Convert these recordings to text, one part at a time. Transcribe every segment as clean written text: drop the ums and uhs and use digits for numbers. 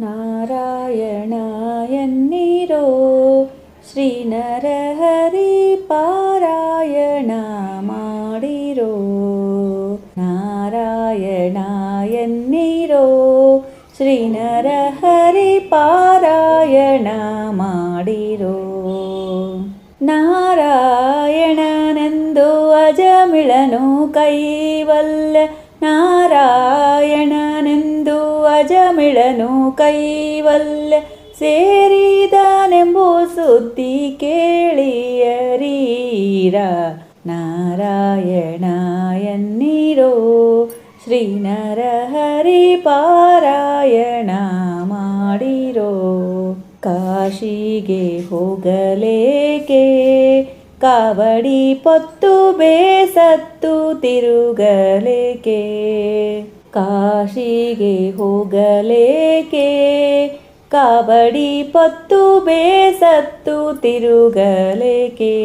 ನಾರಾಯಣ ಎನ್ನಿರೋ ಶ್ರೀ ನರಹರಿ ಪಾರಾಯಣ ಮಾಡಿರೋ. ನಾರಾಯಣ ಎನ್ನಿರೋ ಶ್ರೀ ನರಹರಿ ಪಾರಾಯಣ ಮಾಡಿರೋ. ನಾರಾಯಣನೆಂದು ಅಜಮಿಳನು ಕೈವಲ್ಯ, ನಾರಾಯಣನೆಂದು ಅಜಮಿಳನು ಕೈವಲ್ಯ ಸೇರಿದನೆಂಬು ಸುದ್ದಿ ಕೇಳಿಯರೀರ. ನಾರಾಯಣ ಎನ್ನಿರೋ ಶ್ರೀ ನರಹರಿ ಪಾರಾಯಣ ಮಾಡಿರೋ. ಕಾಶಿಗೆ ಹೋಗಲೇಕೆ ಕಾವಡಿ ಪೊತ್ತು ಬೇಸತ್ತು ತಿರುಗಲೇಕೆ. ಕಾಶಿಗೆ ಹೋಗಲೇಕೆ ಕಾವಡಿ ಪೊತ್ತು ಬೇಸತ್ತು ತಿರುಗಲೇಕೆ.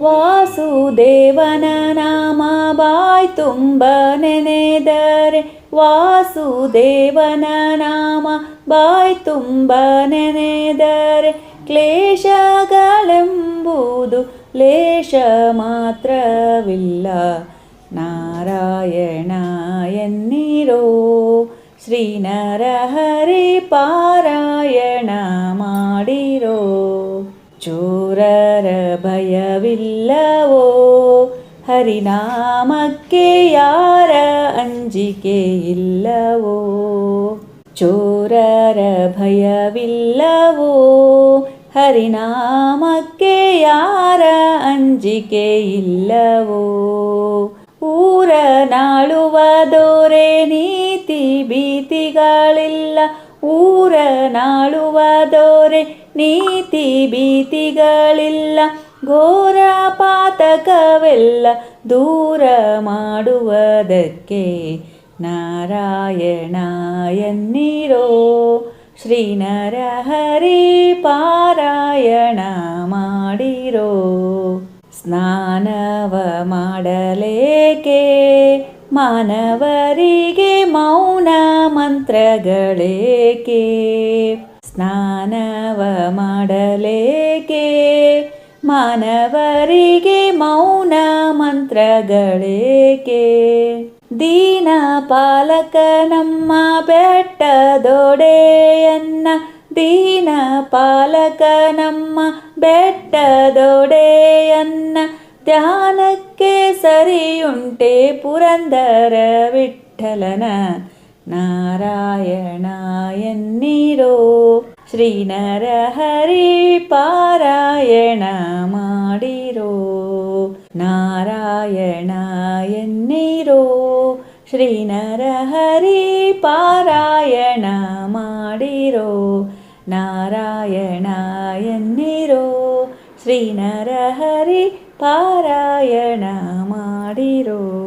ವಾಸುದೇವನ ನಾಮ ಬಾಯ್ ತುಂಬ ನೆನೆದರೆ, ವಾಸುದೇವನ ನಾಮ ಬಾಯ್ ತುಂಬ ನೆನೆದರೆ ಕ್ಲೇಶಗಳೆಂಬುದು ಲೇಷ ಮಾತ್ರವಿಲ್ಲ. ನಾರಾಯಣ ಎನ್ನಿರೋ ಶ್ರೀ ನರಹರಿ ಪಾರಾಯಣ ಮಾಡಿರೋ. ಚೋರರ ಭಯವಿಲ್ಲವೋ ಹರಿನಾಮಕ್ಕೆ ಯಾರ ಅಂಜಿಕೆ ಇಲ್ಲವೋ. ಚೋರರ ಭಯವಿಲ್ಲವೋ ಹರಿನಾಮಕ್ಕೆ ಯಾರ ಅಂಜಿಕೆ ಇಲ್ಲವೋ. ಊರ ನಾಳುವ ದೋರೆ ನೀತಿ ಭೀತಿಗಳಿಲ್ಲ, ಊರ ನಾಳುವ ದೋರೆ ನೀತಿ ಭೀತಿಗಳಿಲ್ಲ. ಘೋರ ಪಾತಕವೆಲ್ಲ ದೂರ ಮಾಡುವುದಕ್ಕೆ ನಾರಾಯಣ ಎನ್ನಿರೋ ಶ್ರೀ ನರಹರಿ ಪಾರಾಯಣ ಮಾಡಿರೋ. ಸ್ನಾನವ ಮಾಡಲೇಕೆ ಮಾನವರಿಗೆ ಮೌನ ಮಂತ್ರಗಳೇಕೆ. ಸ್ನಾನವ ಮಾಡಲೇಕೆ ಮಾನವರಿಗೆ ಮೌನ ಮಂತ್ರಗಳೇಕೆ. ದೀನ ಪಾಲಕ ನಮ್ಮ ಬೆಟ್ಟದೊಡೆಯನ್ನ, ದೀನ ಪಾಲಕ ನಮ್ಮ ಬೆಟ್ಟದೊಡೆಯನ್ನ ಧ್ಯಾನಕ್ಕೆ ಸರಿಯುಂಟೆ ಪುರಂದರ ವಿಠ್ಠಲನ. ನಾರಾಯಣ ಎನ್ನಿರೋ ಶ್ರೀ ನರಹರಿ ಪಾರಾಯಣ ಮಾಡಿರೋ. ನಾರಾಯಣ ಎನ್ನಿರೋ ಶ್ರೀ ನರಹರಿ ಪಾರಾಯಣ ಮಾಡಿರೋ. ನಾರಾಯಣ ಎನ್ನಿರೋ ಶ್ರೀ ನರಹರಿ ಪಾರಾಯಣ ಮಾಡಿರೋ.